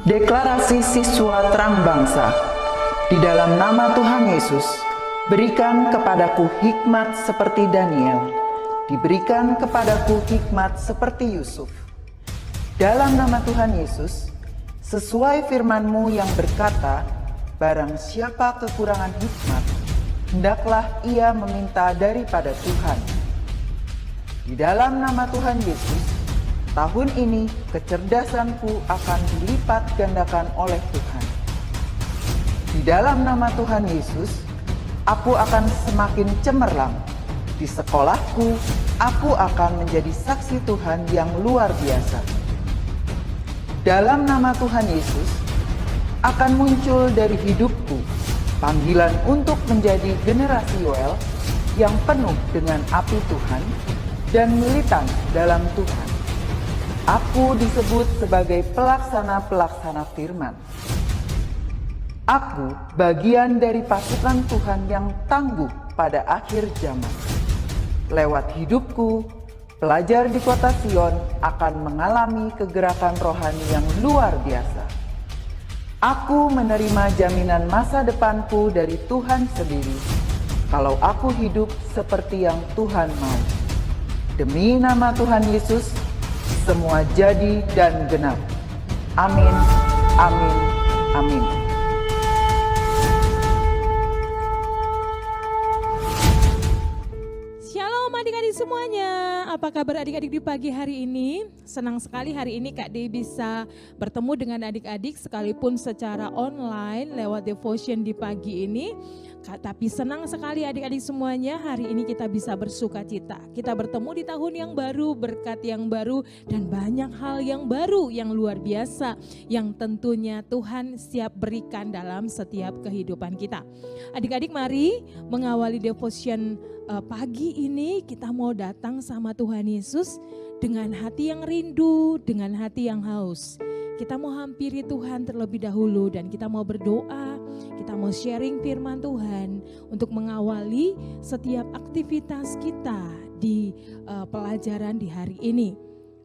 Deklarasi Siswa Terang Bangsa. Di dalam nama Tuhan Yesus, berikan kepadaku hikmat seperti Daniel, diberikan kepadaku hikmat seperti Yusuf. Dalam nama Tuhan Yesus, sesuai firman-Mu yang berkata, barang siapa kekurangan hikmat, hendaklah ia meminta daripada Tuhan. Di dalam nama Tuhan Yesus, tahun ini kecerdasanku akan dilipat gandakan oleh Tuhan. Di dalam nama Tuhan Yesus, aku akan semakin cemerlang. Di sekolahku, aku akan menjadi saksi Tuhan yang luar biasa. Dalam nama Tuhan Yesus, akan muncul dari hidupku panggilan untuk menjadi generasi Yoel yang penuh dengan api Tuhan dan militan dalam Tuhan. Aku disebut sebagai pelaksana-pelaksana firman. Aku bagian dari pasukan Tuhan yang tangguh pada akhir zaman. Lewat hidupku, pelajar di kota Sion akan mengalami kegerakan rohani yang luar biasa. Aku menerima jaminan masa depanku dari Tuhan sendiri, kalau aku hidup seperti yang Tuhan mau. Demi nama Tuhan Yesus, semua jadi dan genap. Amin, amin, amin. Shalom adik-adik semuanya. Apa kabar adik-adik di pagi hari ini? Senang sekali hari ini Kak Dei bisa bertemu dengan adik-adik sekalipun secara online lewat devotion di pagi ini. Tapi senang sekali adik-adik semuanya, hari ini kita bisa bersuka cita. Kita bertemu di tahun yang baru, berkat yang baru, dan banyak hal yang baru yang luar biasa yang tentunya Tuhan siap berikan dalam setiap kehidupan kita. Adik-adik mari mengawali devotion pagi ini, kita mau datang sama Tuhan Yesus dengan hati yang rindu, dengan hati yang haus. Kita mau hampiri Tuhan terlebih dahulu dan kita mau berdoa, kita mau sharing firman Tuhan untuk mengawali setiap aktivitas kita di pelajaran di hari ini.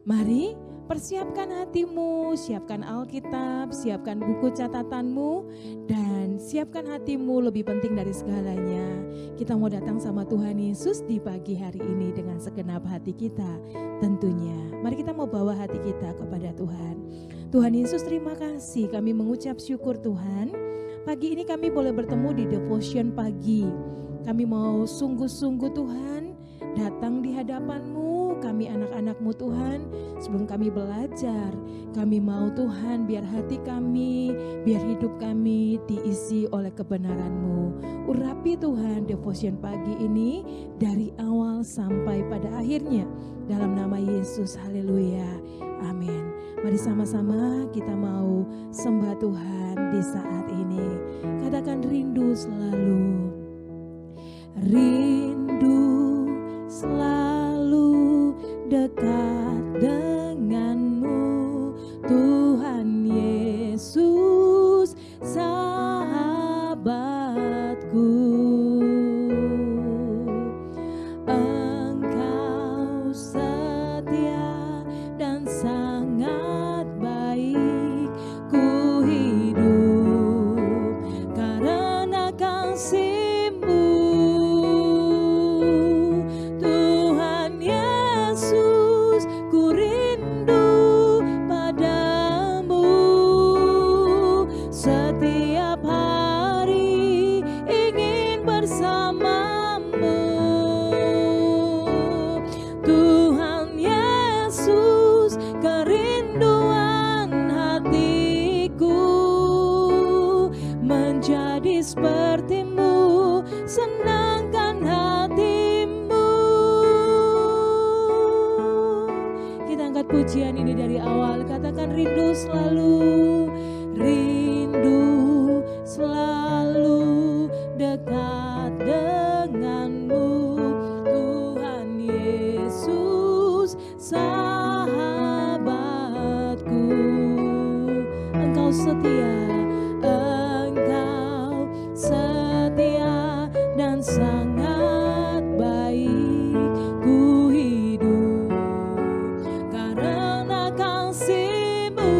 Mari persiapkan hatimu, siapkan Alkitab, siapkan buku catatanmu, dan siapkan hatimu lebih penting dari segalanya. Kita mau datang sama Tuhan Yesus di pagi hari ini dengan segenap hati kita tentunya. Mari kita mau bawa hati kita kepada Tuhan. Tuhan Yesus, terima kasih, kami mengucap syukur Tuhan. Pagi ini kami boleh bertemu di devotion pagi. Kami mau sungguh-sungguh Tuhan datang di hadapan-Mu, kami anak-anak-Mu Tuhan. Sebelum kami belajar, kami mau Tuhan biar hati kami, biar hidup kami diisi oleh kebenaran-Mu. Urapi Tuhan devotion pagi ini dari awal sampai pada akhirnya. Dalam nama Yesus, haleluya, amin. Mari sama-sama kita mau sembah Tuhan di saat ini. Katakan rindu selalu. Rindu selalu dekat denganmu, Tuhan Yesus sahabatku. Engkau setia dan sangat baik, ku hidup karena kasih-Mu. Tuhan Yesus, ku rindu padamu. Setiap hari ingin bersamamu. Tuhan Yesus, kerinduan hatiku menjadi seperti-Mu, senangkan hati-Mu. Kita angkat pujian ini dari awal, katakan rindu selalu, rindu selalu dekat denganmu, Tuhan Yesus sahabatku. Engkau setia, Engkau setia dan sangat baik, ku hidup karena kasih-Mu.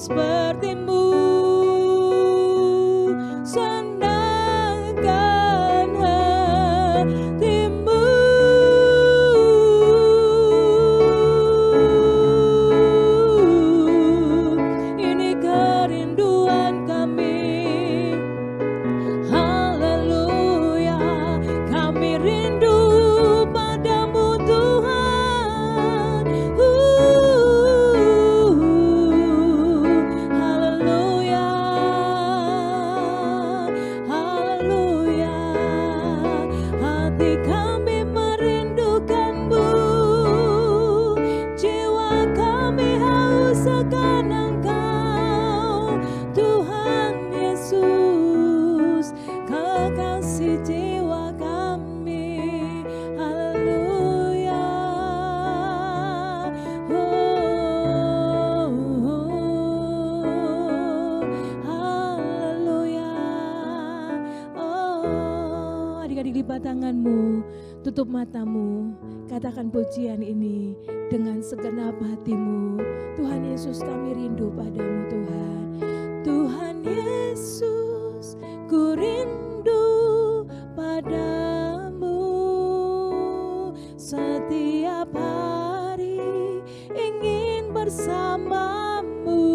sepertimu, senangkan hatimu. Ini kerinduan kami. Haleluya, kami rindu padamu Tuhan. Haleluya, haleluya, hati kami merindukanmu, jiwa kami haus akan Engkau, Tuhan Yesus, kekasih jiwa kami. Haleluya, haleluya. Adik-adik, lipat tanganmu, tutup matamu, katakan pujian ini dengan segenap hatimu. Tuhan Yesus, kami rindu padamu Tuhan. Tuhan Yesus, ku rindu padamu, setiap hari ingin bersamamu.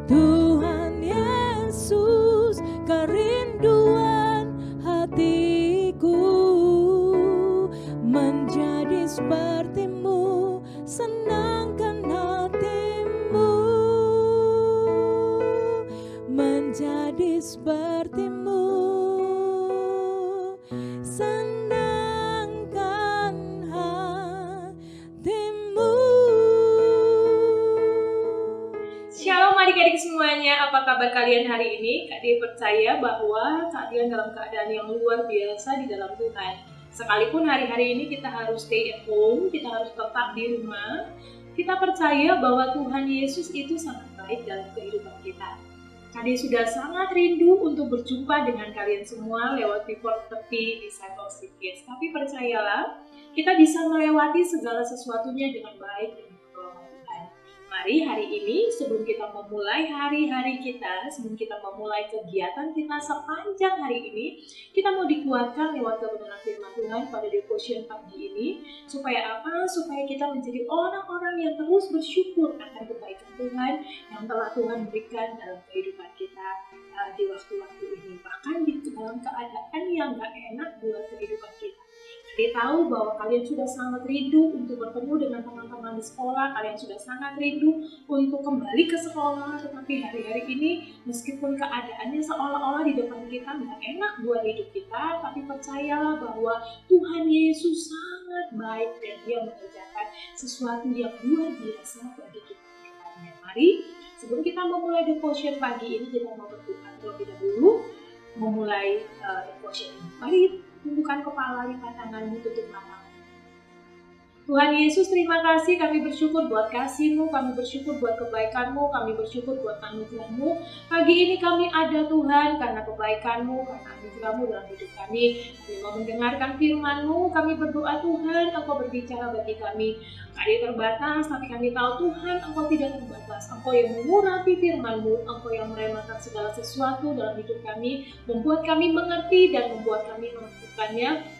Tuhan Yesus, kerinduan hatiku menjadi sepertimu, senangkan hatimu, menjadi sepertimu, senangkan hatimu. Shalom adik-adik semuanya, apa kabar kalian hari ini? Kak Dewi percaya bahwa kalian dalam keadaan yang luar biasa di dalam Tuhan. Sekalipun hari-hari ini kita harus stay at home, kita harus tetap di rumah, kita percaya bahwa Tuhan Yesus itu sangat baik dalam kehidupan kita. Kak Dewi sudah sangat rindu untuk berjumpa dengan kalian semua lewat Before 30 Discipleship Kids. Tapi percayalah, kita bisa melewati segala sesuatunya dengan baik dan pertolongan Tuhan. Mari hari ini sebelum kita memulai hari-hari kita, sebelum kita memulai kegiatan kita sepanjang hari ini, kita mau dikuatkan lewat kebenaran firman Tuhan pada devotion pagi ini. Supaya apa? Supaya kita menjadi orang-orang yang terus bersyukur akan kebaikan Tuhan yang telah Tuhan berikan dalam kehidupan kita di waktu-waktu ini. Bahkan di dalam keadaan yang gak enak buat kehidupan kita. Dia tahu bahwa kalian sudah sangat rindu untuk bertemu dengan teman-teman di sekolah, kalian sudah sangat rindu untuk kembali ke sekolah, tetapi hari-hari ini meskipun keadaannya seolah-olah di depan kita nggak enak buat hidup kita, tapi percayalah bahwa Tuhan Yesus sangat baik dan Dia mengerjakan sesuatu yang luar biasa bagi kita. Mari sebelum kita memulai devotion pagi ini, kita mau berdoa terlebih dahulu memulai devotion ini. Mari tundukkan kepala, lipat tanganmu, tutup mata. Tuhan Yesus, terima kasih, kami bersyukur buat kasih-Mu, kami bersyukur buat kebaikan-Mu, kami bersyukur buat anugerah-Mu. Pagi ini kami ada Tuhan karena kebaikan-Mu, karena anugerah-Mu dalam hidup kami. Kami mau mendengarkan firman-Mu, kami berdoa Tuhan, Engkau berbicara bagi kami. Kami terbatas, tapi kami tahu Tuhan, Engkau tidak terbatas. Engkau yang mengurapi firman-Mu, Engkau yang meremakan segala sesuatu dalam hidup kami, membuat kami mengerti dan membuat kami melakukannya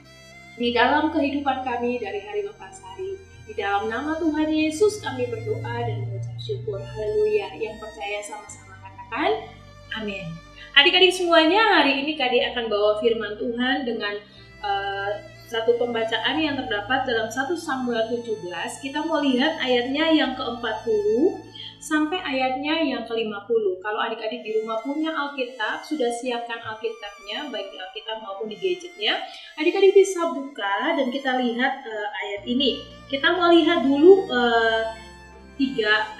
di dalam kehidupan kami dari hari lepas hari. Di dalam nama Tuhan Yesus kami berdoa dan mengucap syukur. Haleluya. Yang percaya sama-sama katakan amin. Adik-adik semuanya, hari ini Kak Di akan bawa firman Tuhan dengan satu pembacaan yang terdapat dalam 1 Samuel 17. Kita mau lihat ayatnya yang ke-40 sampai ayatnya yang ke-50. Kalau adik-adik di rumah punya Alkitab, sudah siapkan Alkitabnya, baik di Alkitab maupun di gadgetnya, adik-adik bisa buka dan kita lihat ayat ini. Kita mau lihat dulu 3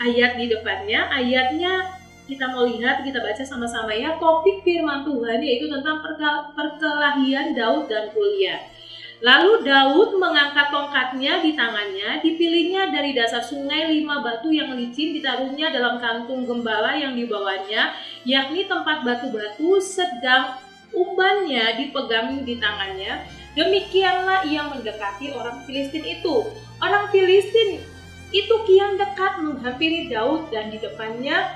ayat di depannya. Ayatnya kita mau lihat, kita baca sama-sama ya. Topik firman Tuhan yaitu tentang perkelahian Daud dan Goliat. Lalu Daud mengangkat tongkatnya di tangannya, dipilihnya dari dasar sungai 5 batu yang licin, ditaruhnya dalam kantung gembala yang dibawanya, yakni tempat batu-batu, sedang umbannya dipegang di tangannya. Demikianlah ia mendekati orang Filistin itu. Orang Filistin itu kian dekat menghampiri Daud dan di depannya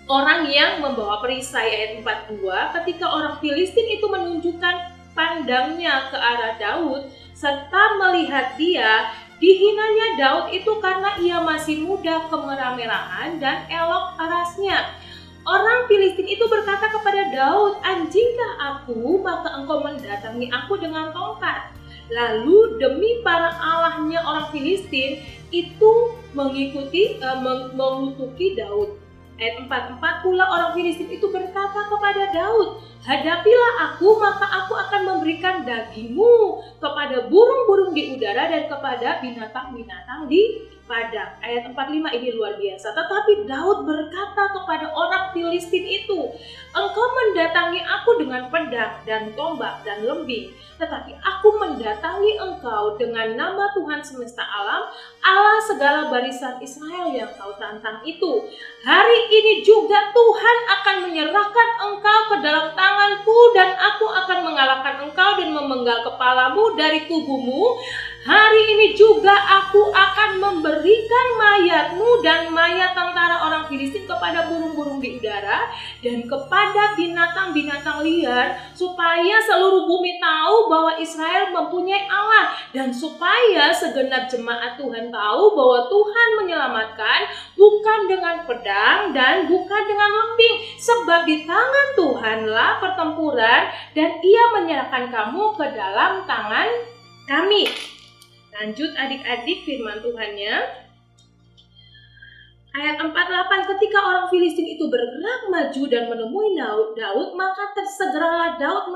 orang yang membawa perisai. Ayat 42, ketika orang Filistin itu menunjukkan pandangnya ke arah Daud serta melihat dia, dihinanya Daud itu karena ia masih muda, kemerah-merahan dan elok parasnya. Orang Filistin itu berkata kepada Daud, "Anjingkah aku, maka engkau mendatangi aku dengan tongkat?" Lalu demi para allahnya orang Filistin itu mengutuki Daud. Ayat 44 pula orang Filistin itu berkata kepada Daud, "Hadapilah aku, maka aku akan memberikan dagingmu kepada burung-burung di udara dan kepada binatang-binatang di padang." Ayat 45 ini luar biasa. Tetapi Daud berkata kepada orang Filistin itu, "Engkau mendatangi aku dengan pedang dan tombak dan lembing, tetapi aku mendatangi engkau dengan nama Tuhan semesta alam, Allah segala barisan Israel yang kau tantang itu. Hari ini juga Tuhan akan menyerahkan engkau ke dalam tanganku dan aku akan mengalahkan engkau dan memenggal kepalamu dari tubuhmu. Hari ini juga aku akan memberikan mayatmu dan mayat tentara orang Filistin kepada burung-burung di udara dan kepada binatang-binatang liar, supaya seluruh bumi tahu bahwa Israel mempunyai Allah, dan supaya segenap jemaat Tuhan tahu bahwa Tuhan menyelamatkan bukan dengan pedang dan bukan dengan lembing, sebab di tangan Tuhanlah pertempuran dan ia menyerahkan kamu ke dalam tangan kami." Lanjut adik-adik firman Tuhannya. Ayat 48, ketika orang Filistin itu bergerak maju dan menemui Daud, maka tersegeralah Daud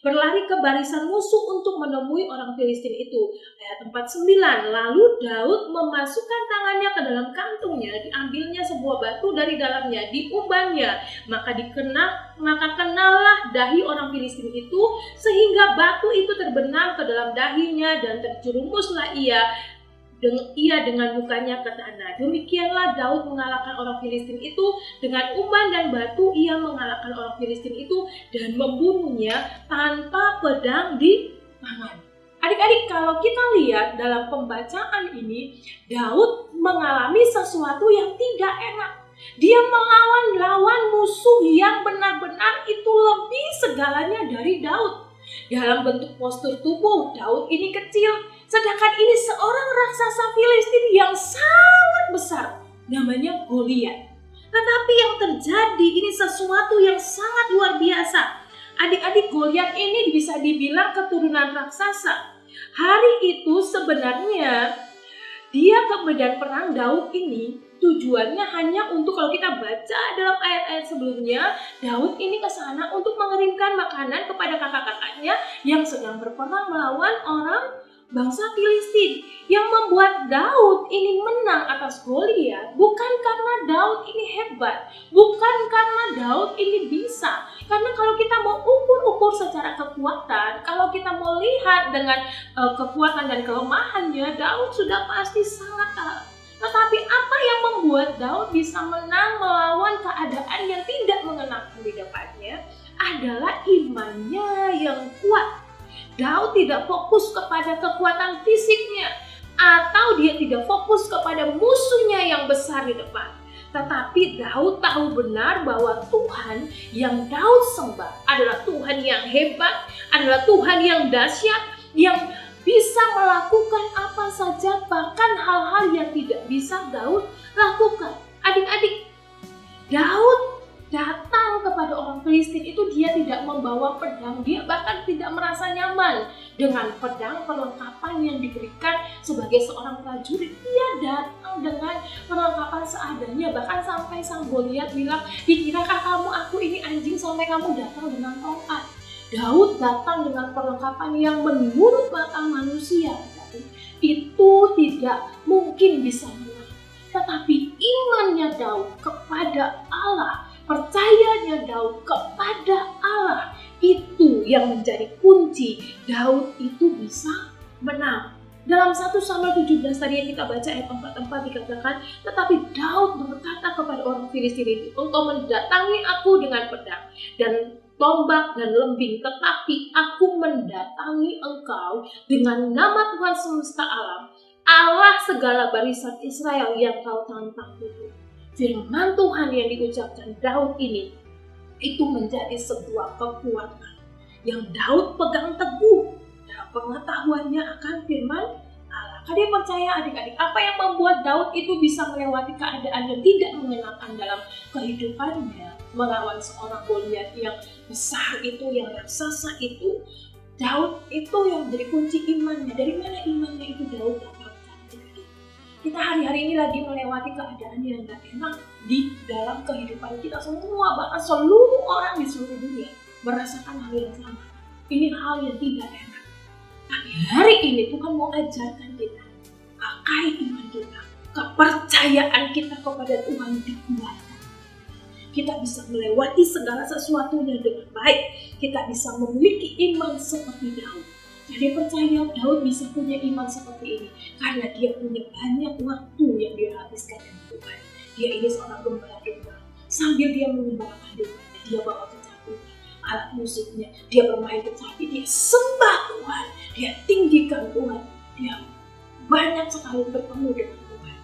berlari ke barisan musuh untuk menemui orang Filistin itu. Ayat 49, lalu Daud memasukkan tangannya ke dalam kantungnya, diambilnya sebuah batu dari dalamnya, diumbannya, maka kenallah dahi orang Filistin itu, sehingga batu itu terbenam ke dalam dahinya dan terjerumuslah ia dengan mukanya ke tanah. Demikianlah Daud mengalahkan orang Filistin itu dengan umban dan batu. Ia mengalahkan orang Filistin itu dan membunuhnya tanpa pedang di tangan. Adik-adik, kalau kita lihat dalam pembacaan ini, Daud mengalami sesuatu yang tidak enak. Dia melawan musuh yang benar-benar itu lebih segalanya dari Daud. Dalam bentuk postur tubuh, Daud ini kecil, sedangkan ini seorang raksasa Filistin yang sangat besar, namanya Goliat. Tetapi yang terjadi ini sesuatu yang sangat luar biasa. Adik-adik, Goliat ini bisa dibilang keturunan raksasa. Hari itu sebenarnya dia ke medan perang Daud ini tujuannya hanya untuk, kalau kita baca dalam ayat-ayat sebelumnya, Daud ini ke sana untuk mengirimkan makanan kepada kakak-kakaknya yang sedang berperang melawan orang bangsa Filistin. Yang membuat Daud ini menang atas Goliat bukan karena Daud ini hebat, bukan karena Daud ini bisa. Karena kalau kita mau ukur secara kekuatan, kalau kita mau lihat dengan kekuatan dan kelemahannya, Daud sudah pasti sangat kalah. Tetapi apa yang membuat Daud bisa menang melawan keadaan yang tidak mengenakan di depannya adalah imannya yang kuat. Daud tidak fokus kepada kekuatan fisiknya, atau dia tidak fokus kepada musuhnya yang besar di depan. Tetapi Daud tahu benar bahwa Tuhan yang Daud sembah adalah Tuhan yang hebat, adalah Tuhan yang dahsyat, yang bisa melakukan apa saja, bahkan hal-hal yang tidak bisa Daud lakukan. Adik-adik, Daud datang kepada orang Filistin itu, dia tidak membawa pedang, dia bahkan tidak merasa nyaman dengan pedang perlengkapan yang diberikan sebagai seorang prajurit. Dia datang dengan perlengkapan seadanya, bahkan sampai sang Goliat bilang, "Dikirakah kamu aku ini anjing sampai kamu datang dengan tongkat?" Daud datang dengan perlengkapan yang menurut mata manusia itu tidak mungkin bisa menang. Tetapi imannya Daud kepada Allah, percayanya Daud kepada Allah, itu yang menjadi kunci Daud itu bisa menang. Dalam 1 Samuel 17 tadi yang kita baca ayat 44 dikatakan, tetapi Daud berkata kepada orang Filistin itu, "Engkau mendatangi aku dengan pedang dan tombak dan lembing, tetapi aku mendatangi engkau dengan nama Tuhan semesta alam, Allah segala barisan Israel yang kau tantang itu. Firman Tuhan yang diucapkan Daud ini, itu menjadi sebuah kekuatan yang Daud pegang teguh dalam pengetahuannya akan firman Allah. Kalian percaya adik-adik, apa yang membuat Daud itu bisa melewati keadaan yang tidak mengenakan dalam kehidupannya, melawan seorang Goliat yang besar itu, yang raksasa itu? Daud itu yang jadi kunci imannya. Dari mana imannya itu Daud dapatkan? Kita hari-hari ini lagi melewati keadaan yang gak enak di dalam kehidupan kita semua, bahkan seluruh orang di seluruh dunia merasakan hal yang sama. Ini hal yang tidak enak. Tapi hari ini Tuhan mau ajarkan kita, pakai iman kita, kepercayaan kita kepada Tuhan dikuatkan. Kita bisa melewati segala sesuatunya dengan baik. Kita bisa memiliki iman seperti Daud. Jadi percaya Daud bisa punya iman seperti ini karena dia punya banyak waktu yang dia habiskan dengan Tuhan. Dia ini seorang gembala domba. Sambil dia mengembalakan dombanya, dia bawa kecapi, alat musiknya, dia bermain kecapi, dia sembah Tuhan, dia tinggikan Tuhan, dia banyak sekali bertemu dengan Tuhan.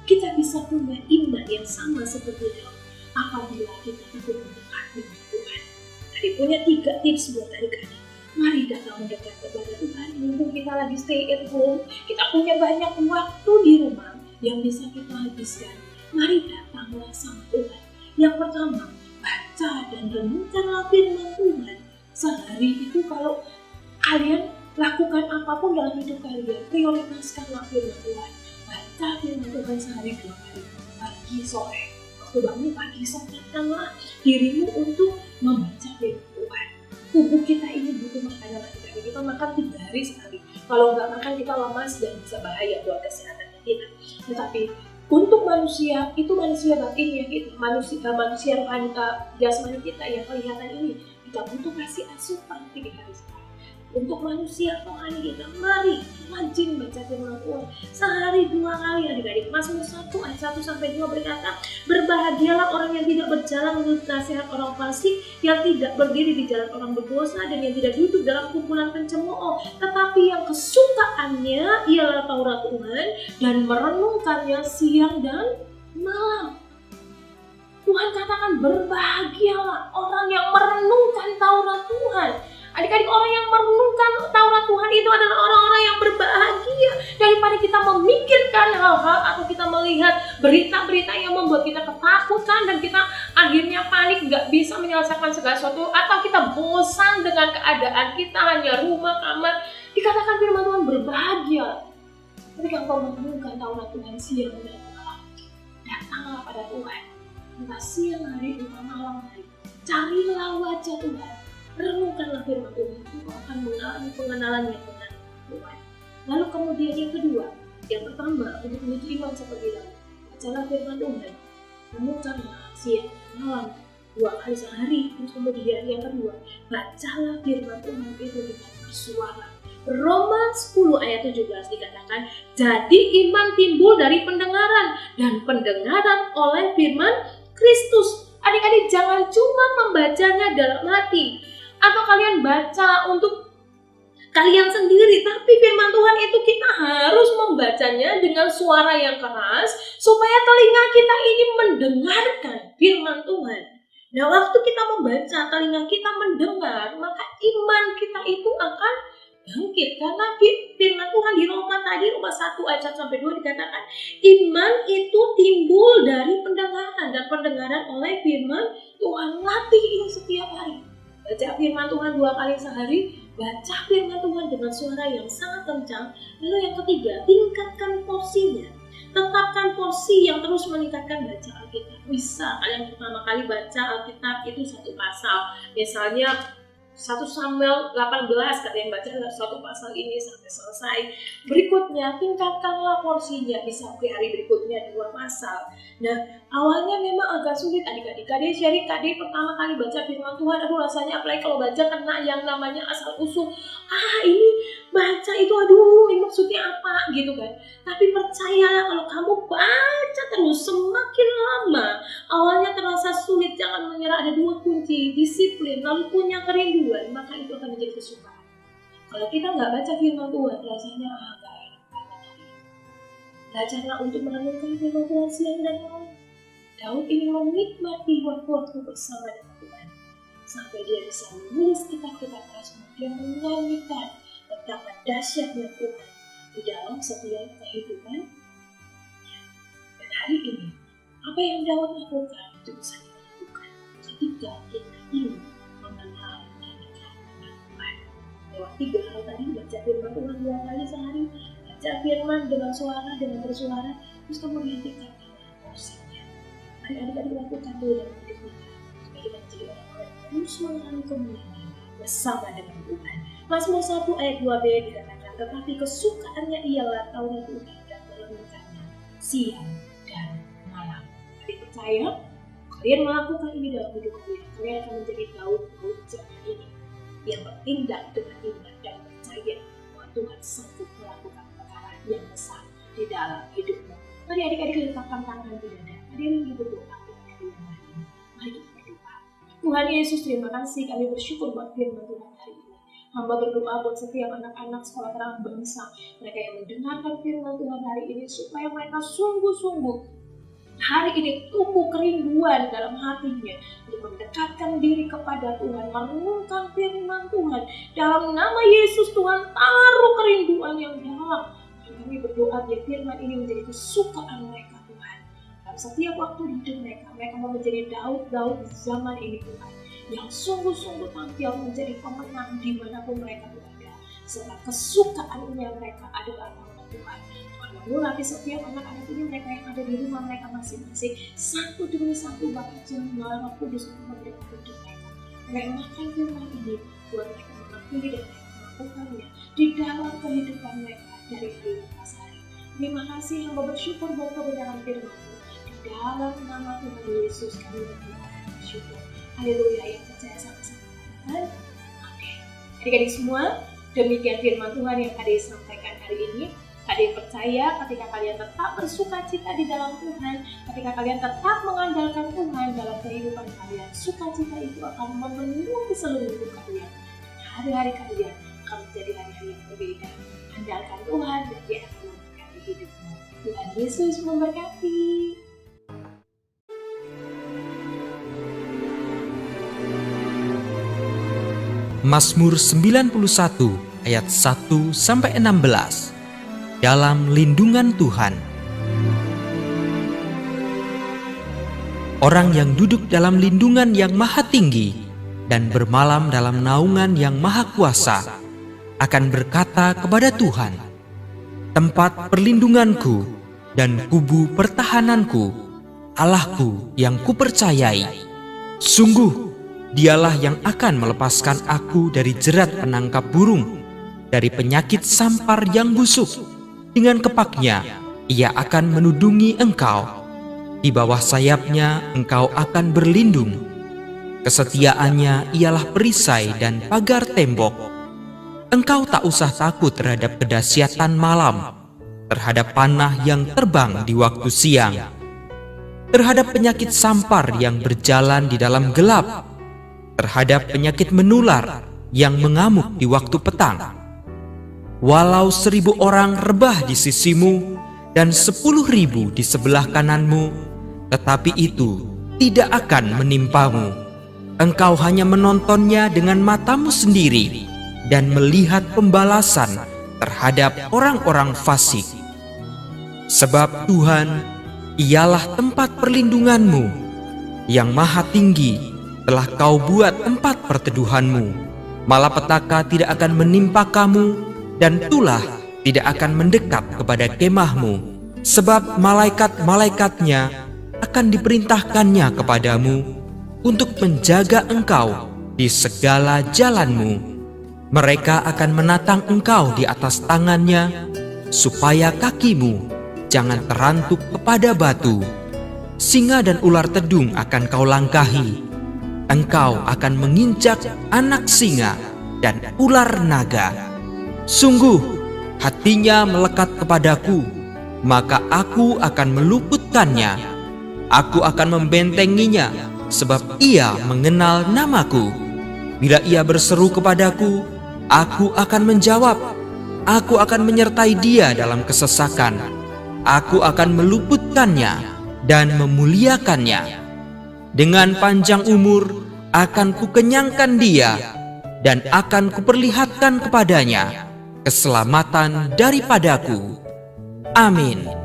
Kita bisa punya iman yang sama seperti Daud apabila kita itu mendekat dengan Tuhan. Tadi punya 3 tips buat adik-adik. Mari datang mendekat kepada Tuhan. Mumpung kita lagi stay at home, kita punya banyak waktu di rumah yang bisa kita habiskan. Mari datanglah sama Tuhan. Yang pertama, baca dan renungkanlah firman Tuhan. Sehari itu kalau kalian lakukan apapun dalam hidup kalian, prioritaskanlah firman Tuhan. Baca firman Tuhan sehari 2 kali, pagi sore. Bangun pagi, sempatkanlah dirimu untuk membaca firman Tuhan. Tubuh kita ini butuh makanan adik-adik. Kita makan 3 hari sekali. Kalau nggak makan kita lemas dan bisa bahaya buat kesehatan kita. Tetapi untuk manusia, itu manusia batin ya kita, manusia rohani jasmani kita yang kelihatan ini, kita butuh kasih asupan 3 hari sekali. Untuk manusia rohani kita, mari rajin baca firman Tuhan sehari 2 kali adik-adik. Mazmur 1 ayat 1-2 berkata, berbahagialah orang yang tidak berjalan menurut nasihat orang fasik, yang tidak berdiri di jalan orang berdosa, dan yang tidak duduk dalam kumpulan pencemooh, tetapi yang kesukaannya ialah Taurat Tuhan dan merenungkannya siang dan malam. Tuhan katakan berbahagialah orang yang merenungkan Taurat Tuhan. Adik-adik, orang yang merenungkan Taurat Tuhan itu adalah orang-orang yang berbahagia. Daripada kita memikirkan hal-hal atau kita melihat berita-berita yang membuat kita ketakutan dan kita akhirnya panik, gak bisa menyelesaikan segala sesuatu, atau kita bosan dengan keadaan kita hanya rumah, kamar. Dikatakan firman Tuhan berbahagia ketika engkau merenungkan Taurat Tuhan siang dan malam. Datanglah pada Tuhan, entah siang hari, entah malam hari. Carilah wajah Tuhan. Renungkanlah firman Tuhan, itu akan mengalami pengenalan yang benar Tuhan. Lalu kemudian yang kedua, yang pertama untuk menuju iman seperti Daud, bacalah firman Tuhan, renungkanlah siang malam 2 kali sehari. Terus kemudian yang kedua, bacalah firman Tuhan itu dengan bersuara. Roma 10 ayat 17 dikatakan, jadi iman timbul dari pendengaran, dan pendengaran oleh firman Kristus. Adik-adik, jangan cuma membacanya dalam hati, atau kalian baca untuk kalian sendiri, tapi firman Tuhan itu kita harus membacanya dengan suara yang keras supaya telinga kita ini mendengarkan firman Tuhan. Nah, waktu kita membaca, telinga kita mendengar, maka iman kita itu akan bangkit. Karena firman Tuhan di Roma 1 ayat 1-2 dikatakan, iman itu timbul dari pendengaran, dan pendengaran oleh firman Tuhan. Latih ini setiap hari. Baca firman Tuhan 2 kali sehari, baca firman Tuhan dengan suara yang sangat kencang. Lalu yang ketiga, tingkatkan porsinya. Tetapkan porsi yang terus meningkatkan baca Alkitab. Bisa kalian pertama kali baca Alkitab itu 1 pasal. Misalnya 1 Samuel 18, kalian baca satu pasal ini sampai selesai. Berikutnya, tingkatkanlah porsinya, bisa ke hari berikutnya 2 pasal. Nah, awalnya memang agak sulit adik-adik. Kade pertama kali baca firman Tuhan, aduh rasanya apalagi kalau baca kena yang namanya asal usul. Ini baca itu aduh ini maksudnya apa gitu kan. Tapi percayalah kalau kamu baca terus semakin lama, awalnya terasa sulit, jangan menyerah. Ada 2 kunci, disiplin lalu punya kerinduan, maka itu akan menjadi kesukaan. Kalau kita nggak baca firman Tuhan, rasanya agak enak banget. Belajarlah untuk merenungkan firman Tuhan siang dan malam. Daud ingin menikmati waktu-waktu bersama dengan Tuhan, sampai dia bisa menulis kitab-kitab Mazmur yang menyanyikan betapa dahsyatnya Tuhan di dalam setiap kehidupan. Dan hari ini, apa yang Daud lakukan itu bisa kita lakukan ketika kita ingin mengenal dan dekat dengan Tuhan. Lewat 3 hal tadi, baca firman Tuhan 2 kali sehari, baca firman dengan suara, dengan bersuara, terus kemudian tingkatkan porsinya. Mari adik-adik lakukan dulu dalam hidup kita, supaya kita menjadi orang-orang yang terus mengalami kemuliaan bersama dengan Tuhan. Mazmur 1 ayat 2b dikatakan, tetapi kesukaannya ialah Taurat Tuhan dan merenungkannya siang dan malam. Adik percaya, kalian melakukan ini dalam hidup kalian, kalian akan menjadi Daud zaman ini yang bertindak dengan iman dan percaya bahwa Tuhan sanggup melakukan perkara yang besar di dalam hidupmu. Mari adik-adik letakkan tangan di dada. Hadirin berdoa kepada Tuhan hari ini. Mari kita berdoa. Tuhan Yesus, terima kasih, kami bersyukur buat firman Tuhan hari ini. Hamba berdoa buat setiap anak-anak sekolah terang bangsa, mereka yang mendengarkan firman Tuhan hari ini, supaya mereka sungguh-sungguh hari ini tumbuh kerinduan dalam hatinya untuk mendekatkan diri kepada Tuhan, merenungkan firman Tuhan. Dalam nama Yesus, Tuhan taruh kerinduan yang dalam. Dan kami berdoa biar firman ini menjadi kesukaan mereka, Tuhan. Dalam setiap waktu hidup mereka mau menjadi Daud-Daud zaman ini, Tuhan, yang sungguh-sungguh tampil menjadi pemenang dimanapun mereka berada. Sebab kesukaannya mereka adalah nama Tuhan. Mulai setiap anak-anak ini, mereka yang ada di rumah mereka masing-masing, satu demi satu bakal jemaat Roh Kudus untuk memberikan hidup mereka. Mereka makan firman ini buat mereka mengerti dan mereka melakukannya di dalam kehidupan mereka dari hari ke hari. Terima kasih, hamba bersyukur buat kebenaran firman-Mu. Di dalam nama Tuhan Yesus kami berdoa dan bersyukur. Haleluya, yang percaya sama-sama katakan amin. Adik-adik semua, demikian firman Tuhan yang adik sampaikan hari ini. Adik percaya ketika kalian tetap bersukacita di dalam Tuhan, ketika kalian tetap mengandalkan Tuhan dalam kehidupan kalian, sukacita itu akan memenuhi seluruh hidup kalian. Hari-hari kalian akan menjadi hari-hari yang berbeda. Andalkan Tuhan dan Dia akan memberkati hidupmu. Tuhan Yesus memberkati. Mazmur 91 ayat 1-16. Dalam lindungan Tuhan. Orang yang duduk dalam lindungan yang maha tinggi dan bermalam dalam naungan yang maha kuasa akan berkata kepada Tuhan, tempat perlindunganku dan kubu pertahananku, Allahku yang kupercayai. Sungguh, Dialah yang akan melepaskan aku dari jerat penangkap burung, dari penyakit sampar yang busuk. Dengan kepaknya, Ia akan menudungi engkau. Di bawah sayapnya engkau akan berlindung. Kesetiaannya ialah perisai dan pagar tembok. Engkau tak usah takut terhadap kedahsyatan malam, terhadap panah yang terbang di waktu siang, terhadap penyakit sampar yang berjalan di dalam gelap, terhadap penyakit menular yang mengamuk di waktu petang. Walau 1000 orang rebah di sisimu dan 10.000 di sebelah kananmu, tetapi itu tidak akan menimpamu. Engkau hanya menontonnya dengan matamu sendiri dan melihat pembalasan terhadap orang-orang fasik. Sebab Tuhan, Ialah tempat perlindunganmu, yang maha tinggi telah kau buat tempat perteduhanmu. Malapetaka tidak akan menimpa kamu, dan tulah tidak akan mendekat kepada kemahmu. Sebab malaikat-malaikatnya akan diperintahkannya kepadamu untuk menjaga engkau di segala jalanmu. Mereka akan menatang engkau di atas tangannya, supaya kakimu jangan terantuk kepada batu. Singa dan ular tedung akan kau langkahi. Engkau akan menginjak anak singa dan ular naga. Sungguh, hatinya melekat kepadaku, maka aku akan meluputkannya. Aku akan membentenginya, sebab ia mengenal namaku. Bila ia berseru kepadaku, aku akan menjawab. Aku akan menyertai dia dalam kesesakan. Aku akan meluputkannya dan memuliakannya. Dengan panjang umur akan kukenyangkan dia, dan akan kuperlihatkan kepadanya keselamatan daripadaku. Amin.